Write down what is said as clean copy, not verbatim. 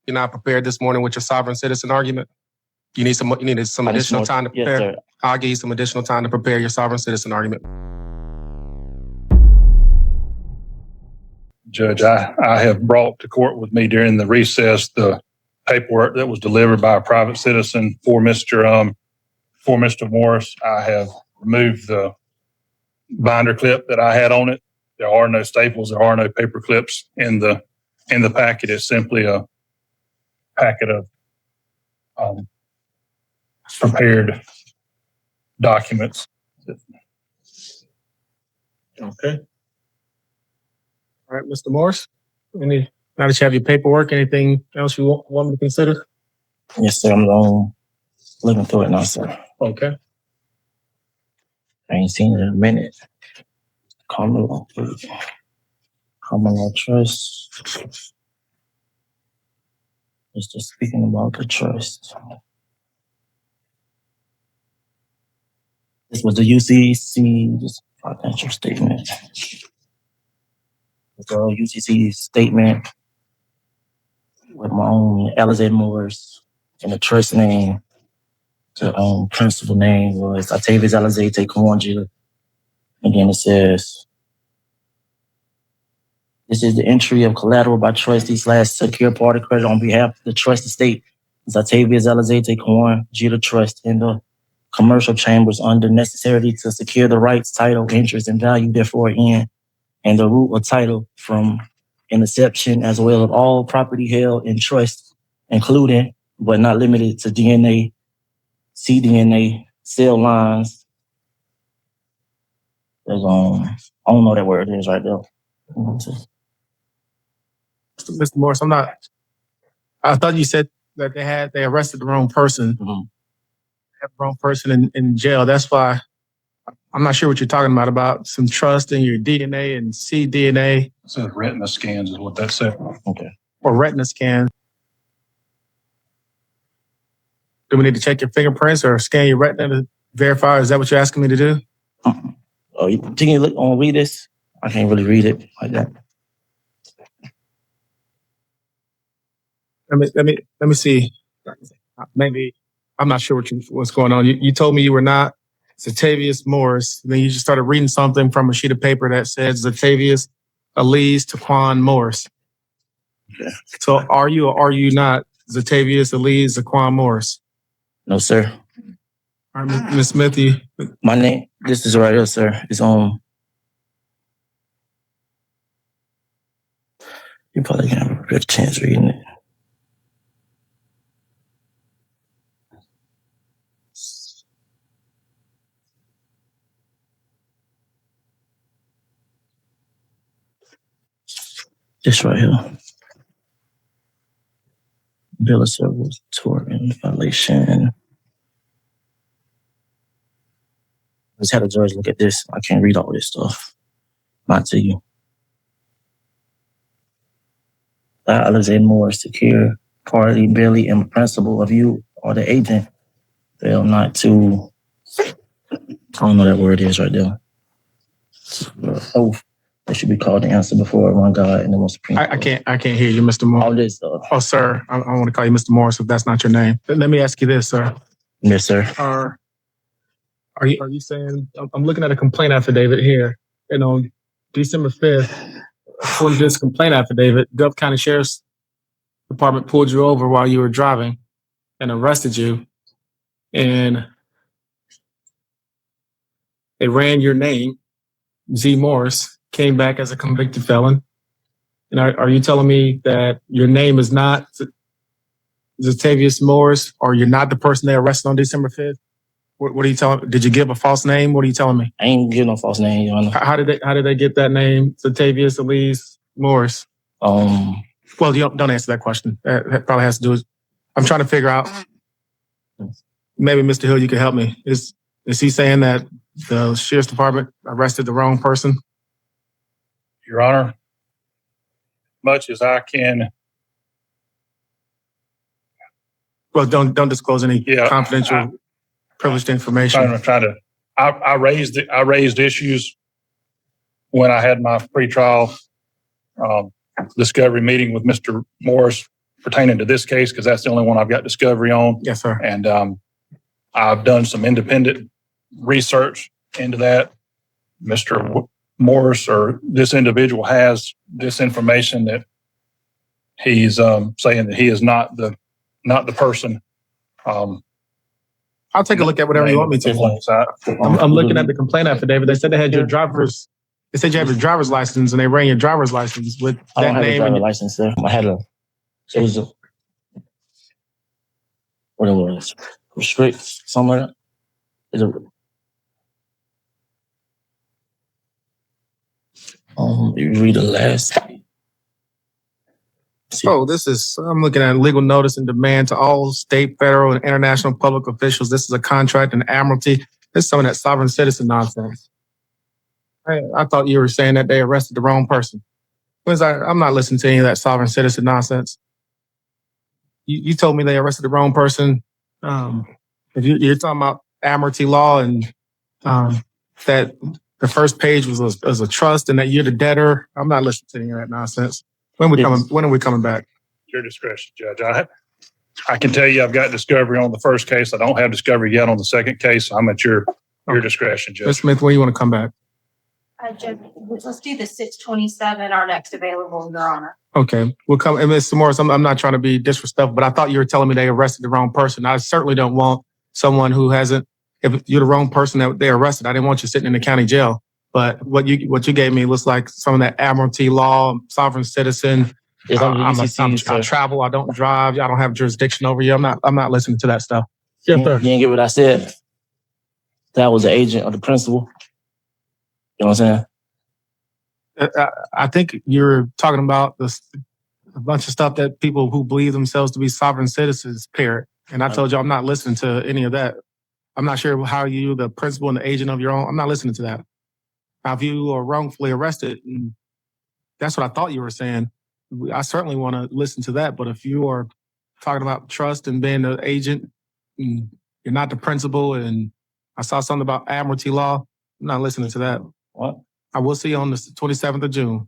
You're not prepared this morning with your sovereign citizen argument? You needed some additional time to prepare? Yes, sir. I'll give you some additional time to prepare your sovereign citizen argument. Judge, I have brought to court with me during the recess the paperwork that was delivered by a private citizen for Mr. Morris. I have removed the binder clip that I had on it. There are no staples. There are no paper clips in the packet. It's simply a packet of prepared documents. Okay. All right, Mr. Morris, now that you have your paperwork, anything else you want me to consider? Yes, sir. I'm looking through it now, sir. Okay. I ain't seen it in a minute. Common law trust. It's just speaking about the trust. This was the UCC financial statement. The UCC statement with my own Alizé Morris and the trust name. The principal name was Octavius Alizé Taquan Jeter. And then it says, this is the entry of collateral by trustee/secure party credit on behalf of the trust estate. It's Octavius Alizé Taquan Jeter Trust in the commercial chambers under necessity to secure the rights, title, interest, and value therefore in, and the root or title from inception, as well as all property held in trust, including but not limited to DNA, cDNA, cell lines. There's I don't know that word is right there. Mr. Morris, I thought you said that they arrested the wrong person. Mm-hmm. The wrong person in jail. That's why I'm not sure what you're talking about some trust in your DNA and cDNA. It says retina scans is what that said. Okay. Or retina scan. Do we need to check your fingerprints or scan your retina to verify? Is that what you're asking me to do? Oh, can you read this? I can't really read it like that. Let me see. Maybe I'm not sure what's going on. You told me you were not Zatavius Morris. Then you just started reading something from a sheet of paper that says Zatavius Elise Taquan Morris. Yeah. So are you or are you not Zatavius Elise Taquan Morris? No, sir. All right, Ms. Smith, my name, this is right here, sir. It's on. You probably can have a good chance reading it. This right here. Bill of service, tort and violation. Just had a judge look at this. I can't read all this stuff. Not to you. Alizé Morris, secure party, Billy, and principal of you or the agent. Fail not to. I don't know that word is right there. Oath. That should be called the answer before one God and the most supreme. I can't hear you, Mr. Morris. All this stuff. Oh, sir, I want to call you Mr. Morris if that's not your name. Let me ask you this, sir. Yes, sir. Are you saying, I'm looking at a complaint affidavit here, and on December 5th, according to this complaint affidavit, Gulf County Sheriff's Department pulled you over while you were driving and arrested you, and they ran your name, Z. Morris, came back as a convicted felon. And are you telling me that your name is not Zatavius Morris, or you're not the person they arrested on December 5th? What are you telling me? Did you give a false name? What are you telling me? I ain't give no false name, Your Honor. How did they get that name, Zatavius Elise Morris? Well, you don't answer that question. That probably has to do with, I'm trying to figure out, maybe Mr. Hill, you could help me. Is he saying that the Sheriff's Department arrested the wrong person? Your Honor, much as I can. Well, don't disclose any confidential, privileged information. I raised issues when I had my pretrial discovery meeting with Mr. Morris pertaining to this case, because that's the only one I've got discovery on. Yes, sir. And I've done some independent research into that. Mr. Morris, or this individual, has this information that he's saying that he is not the person. I'll take a look at whatever you want me to. I'm looking at the complaint affidavit. They said they had your driver's. They said you have your driver's license, and they ran your driver's license with I that don't have a name. driver's license there. I had a, it was a, what it was, restrict, something like that. Is it, you read the last. Oh, this is, I'm looking at legal notice and demand to all state, federal, and international public officials. This is a contract and admiralty. This is some of that sovereign citizen nonsense. I thought you were saying that they arrested the wrong person. I'm not listening to any of that sovereign citizen nonsense. You told me they arrested the wrong person. If you're talking about admiralty law and that the first page was a trust and that you're the debtor, I'm not listening to any of that nonsense. When are we coming back? Your discretion, Judge. I can tell you I've got discovery on the first case. I don't have discovery yet on the second case. I'm at your discretion, Judge. Ms. Smith, when do you want to come back? Judge, let's do the 6/27, our next available, Your Honor. Okay, we'll come. And Mr. Morris, I'm not trying to be disrespectful, but I thought you were telling me they arrested the wrong person. I certainly don't want someone who hasn't. If you're the wrong person that they arrested, I didn't want you sitting in the county jail. But what you gave me looks like some of that admiralty law, sovereign citizen. I travel. I don't drive. I don't have jurisdiction over you. I'm not listening to that stuff. Yes, sir. You didn't get what I said. That was the agent of the principal. You know what I'm saying? I think you're talking about a bunch of stuff that people who believe themselves to be sovereign citizens parrot. And I told you I'm not listening to any of that. I'm not sure how you, the principal and the agent of your own, I'm not listening to that. Now, if you are wrongfully arrested, and that's what I thought you were saying, I certainly want to listen to that. But if you are talking about trust and being the agent, and you're not the principal, and I saw something about admiralty law, I'm not listening to that. What? I will see you on the 27th of June.